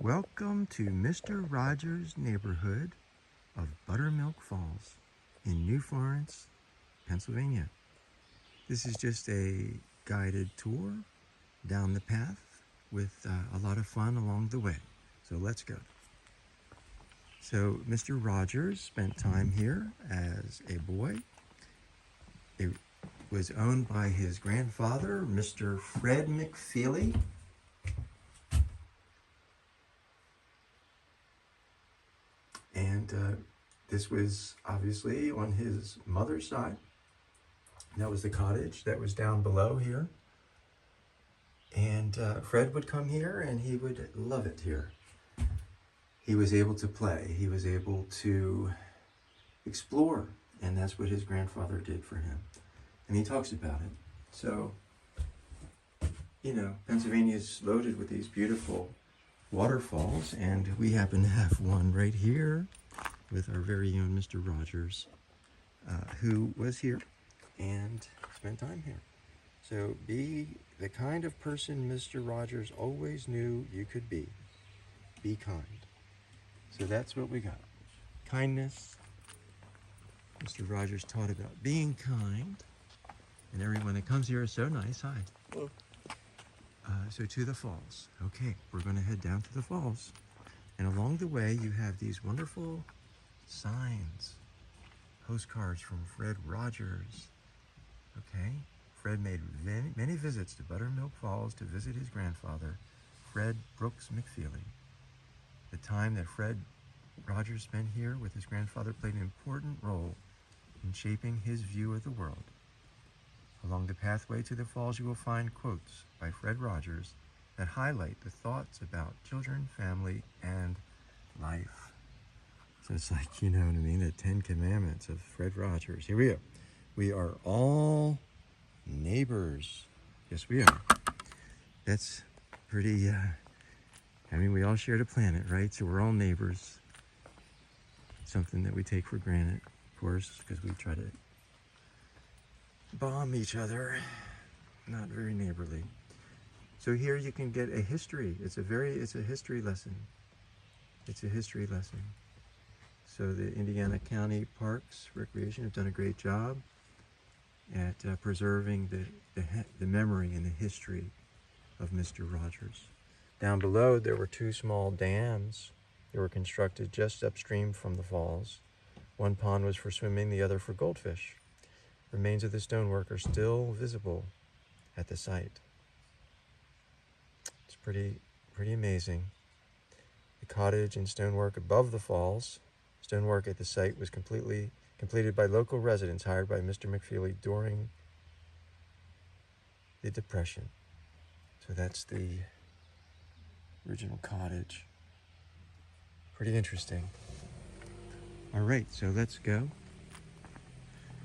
Welcome to Mr. Rogers' neighborhood of Buttermilk Falls in New Florence, Pennsylvania. This is just a guided tour down the path with a lot of fun along the way. So let's go. So Mr. Rogers spent time here as a boy. It was owned by his grandfather, Mr. Fred McFeely. And this was obviously on his mother's side. That was the cottage that was down below here. And Fred would come here and he would love it here. He was able to play. He was able to explore. And that's what his grandfather did for him. And he talks about it. So, you know, Pennsylvania is loaded with these beautiful waterfalls, and we happen to have one right here with our very own Mr. Rogers, who was here and spent time here. So be the kind of person Mr. Rogers always knew you could be. Be kind. So that's what we got. Kindness. Mr. Rogers taught about being kind, and everyone that comes here is so nice. Hi. Hello. So to the falls. Okay, we're going to head down to the falls. And along the way, you have these wonderful signs, postcards from Fred Rogers. Okay, Fred made many visits to Buttermilk Falls to visit his grandfather, Fred Brooks McFeely. The time that Fred Rogers spent here with his grandfather played an important role in shaping his view of the world. Along the pathway to the falls, you will find quotes by Fred Rogers that highlight the thoughts about children, family, and life. So it's like, you know what I mean, the 10 Commandments of Fred Rogers. Here we go. We are all neighbors. Yes, we are. That's pretty, I mean, we all share the planet, right? So we're all neighbors. Something that we take for granted, of course, because we try to bomb each other. Not very neighborly. So here you can get a history. It's a history lesson. It's a history lesson. So the Indiana County Parks Recreation have done a great job at preserving the memory and the history of Mr. Rogers. Down below, there were two small dams that were constructed just upstream from the falls. One pond was for swimming, the other for goldfish. Remains of the stonework are still visible at the site. It's pretty amazing. The cottage and stonework above the falls. Stonework at the site was completed by local residents hired by Mr. McFeely during the Depression. So that's the original cottage. Pretty interesting. All right, so let's go.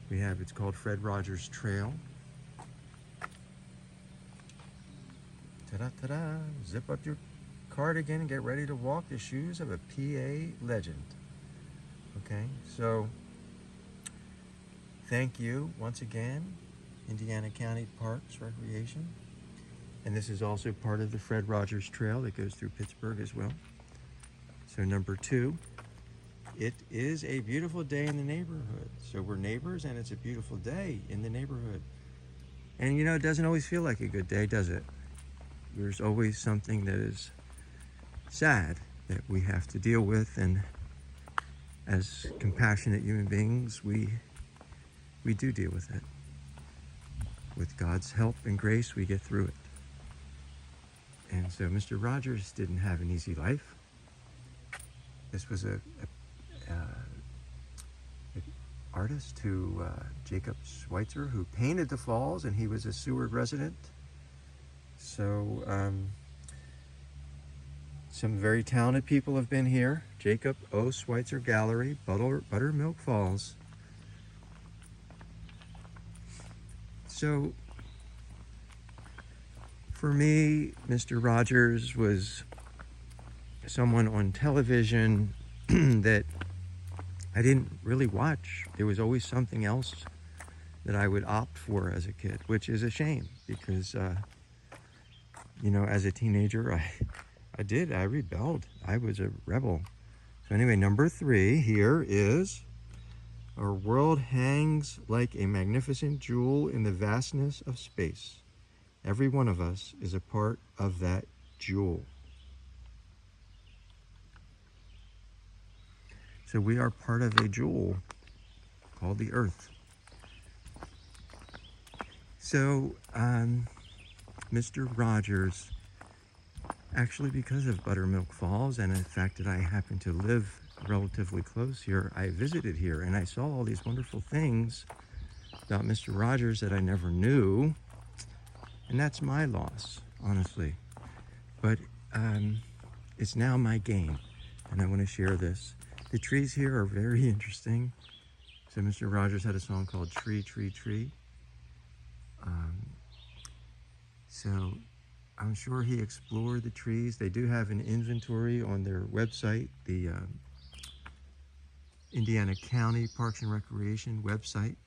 It's called Fred Rogers Trail. Ta-da-ta-da. Zip up your cardigan and get ready to walk the shoes of a PA legend. Okay, so thank you once again, Indiana County Parks Recreation. And this is also part of the Fred Rogers Trail that goes through Pittsburgh as well. So number 2. It is a beautiful day in the neighborhood. So we're neighbors and it's a beautiful day in the neighborhood. And you know, it doesn't always feel like a good day, does it? There's always something that is sad that we have to deal with, and as compassionate human beings, we do deal with it. With God's help and grace, we get through it. And so Mr. Rogers didn't have an easy life. This was an artist Jacob Schweitzer, who painted the falls, and he was a Seward resident. So some very talented people have been here. Jacob O. Schweitzer Gallery, Buttermilk Falls. So for me, Mr. Rogers was someone on television that I didn't really watch. There was always something else that I would opt for as a kid, which is a shame because, you know, as a teenager, I did. I rebelled. I was a rebel. So anyway, number 3 here is, our world hangs like a magnificent jewel in the vastness of space. Every one of us is a part of that jewel. So we are part of a jewel called the Earth. So Mr. Rogers, actually because of Buttermilk Falls and the fact that I happen to live relatively close here, I visited here and I saw all these wonderful things about Mr. Rogers that I never knew. And that's my loss, honestly. But it's now my gain, and I want to share this. The trees here are very interesting. So Mr. Rogers had a song called Tree, Tree, Tree. So I'm sure he explored the trees. They do have an inventory on their website, the Indiana County Parks and Recreation website.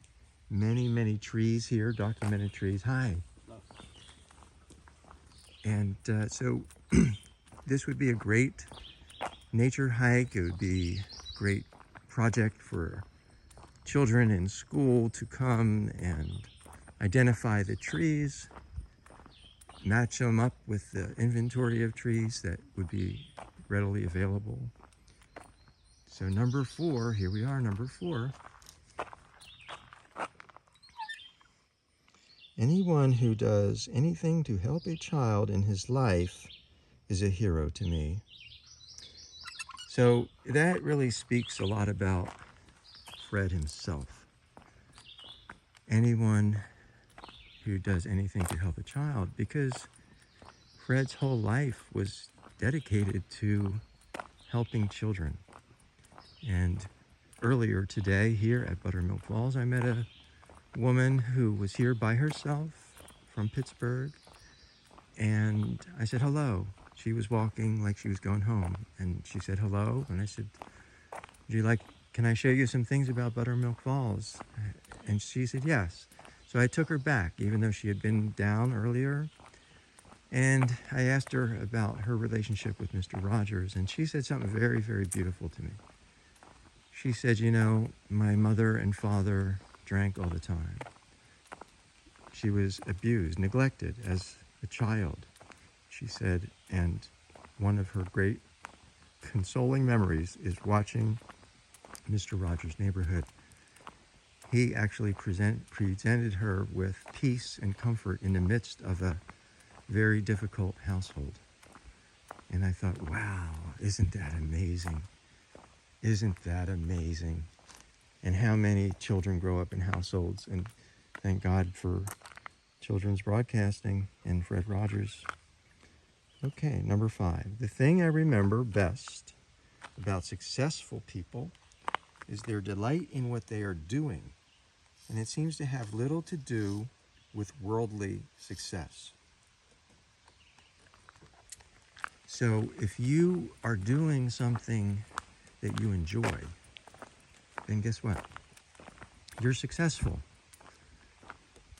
Many, many trees here, documented trees. Hi. And so this would be a great nature hike. It would be a great project for children in school to come and identify the trees, match them up with the inventory of trees that would be readily available. So number 4, here we are, number 4. Anyone who does anything to help a child in his life is a hero to me. So that really speaks a lot about Fred himself. Anyone who does anything to help a child, because Fred's whole life was dedicated to helping children. And earlier today here at Buttermilk Falls, I met a woman who was here by herself from Pittsburgh, and I said hello. She was walking like she was going home, and she said hello, and I said, can I show you some things about Buttermilk Falls? And she said yes. So I took her back, even though she had been down earlier, and I asked her about her relationship with Mr. Rogers, and she said something very, very beautiful to me. She said, you know, my mother and father drank all the time. She was abused, neglected as a child, she said, and one of her great consoling memories is watching Mr. Rogers' Neighborhood. He actually presented her with peace and comfort in the midst of a very difficult household. And I thought, wow, isn't that amazing? Isn't that amazing? And how many children grow up in households, and thank God for children's broadcasting and Fred Rogers. Okay, number 5. The thing I remember best about successful people is their delight in what they are doing, and it seems to have little to do with worldly success. So if you are doing something that you enjoy, then guess what? You're successful.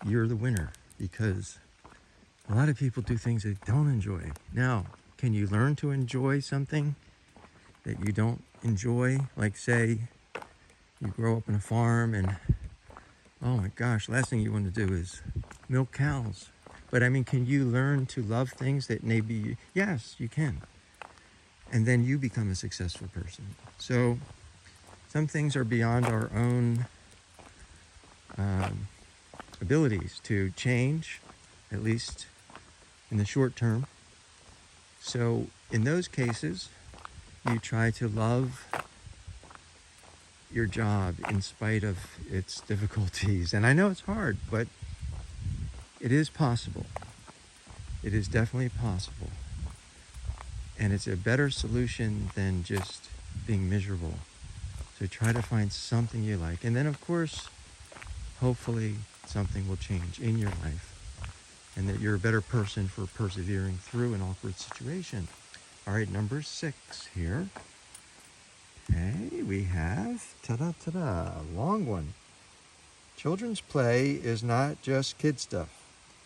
You're the winner, because a lot of people do things they don't enjoy. Now, can you learn to enjoy something that you don't enjoy? Like, say, you grow up on a farm and, oh my gosh, last thing you want to do is milk cows. But I mean, can you learn to love things that maybe, yes, you can. And then you become a successful person. So some things are beyond our own abilities to change, at least in the short term. So in those cases, you try to love your job in spite of its difficulties. And I know it's hard, but it is possible. It is definitely possible. And it's a better solution than just being miserable. So try to find something you like. And then, of course, hopefully something will change in your life, and that you're a better person for persevering through an awkward situation. All right, number 6 here. Okay, we have, ta-da, long one. Children's play is not just kid stuff.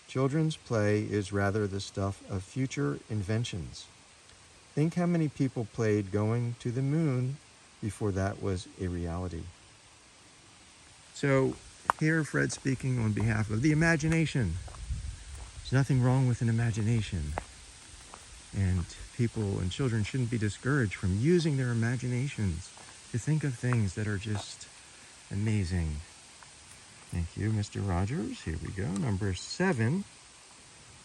Children's play is rather the stuff of future inventions. Think how many people played going to the moon before that was a reality. So here Fred speaking on behalf of the imagination. There's nothing wrong with an imagination. And people and children shouldn't be discouraged from using their imaginations to think of things that are just amazing. Thank you, Mr. Rogers. Here we go. Number 7.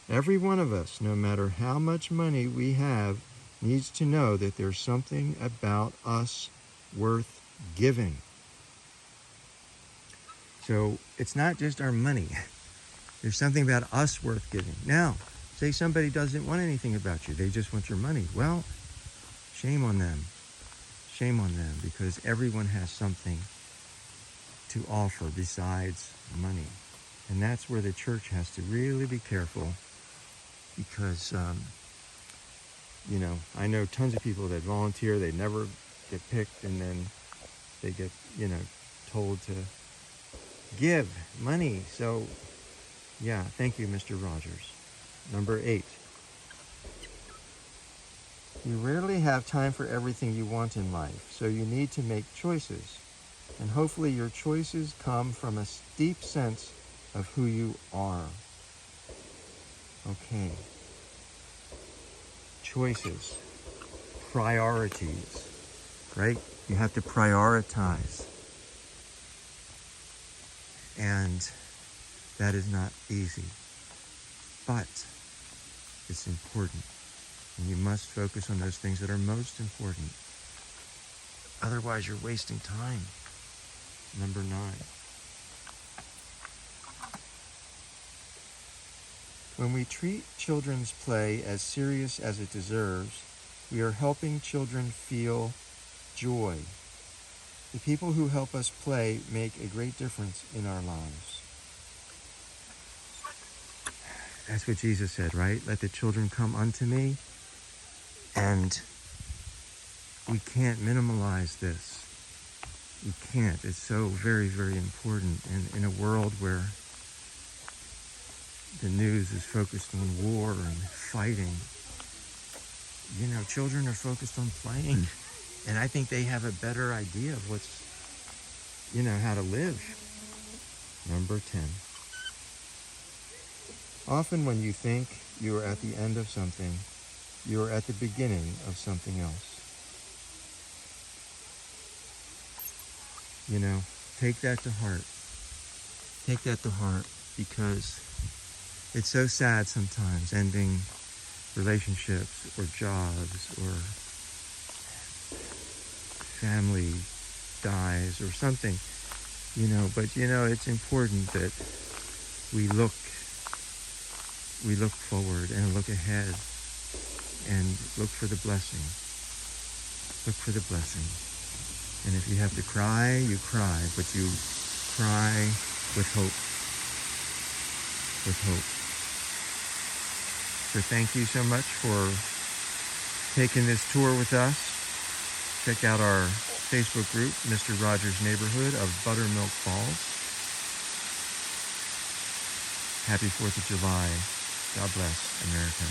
Every one of us, no matter how much money we have, needs to know that there's something about us worth giving. So it's not just our money. There's something about us worth giving. Now, say somebody doesn't want anything about you. They just want your money. Well, shame on them. Shame on them, because everyone has something to offer besides money. And that's where the church has to really be careful, because, I know tons of people that volunteer, they never get picked, and then they get, told to give money. So, yeah, thank you, Mr. Rogers. Number 8. You rarely have time for everything you want in life, so you need to make choices. And hopefully your choices come from a deep sense of who you are. Okay. Choices. Priorities. Right? You have to prioritize. And that is not easy. But it's important. And you must focus on those things that are most important. Otherwise, you're wasting time. Number 9. When we treat children's play as serious as it deserves, we are helping children feel joy. The people who help us play make a great difference in our lives. That's what Jesus said, right? Let the children come unto me. And we can't minimalize this. We can't. It's so very, very important. And in a world where the news is focused on war and fighting, children are focused on playing. And I think they have a better idea of what's, how to live. Number 10. Often when you think you are at the end of something, you are at the beginning of something else. Take that to heart. Take that to heart, because it's so sad sometimes ending relationships or jobs, or family dies or something, but it's important that we look forward and look ahead and look for the blessing. Look for the blessing. And if you have to cry, you cry, but you cry with hope. With hope. So thank you so much for taking this tour with us. Check out our Facebook group, Mr. Rogers' Neighborhood of Buttermilk Falls. Happy 4th of July. God bless America.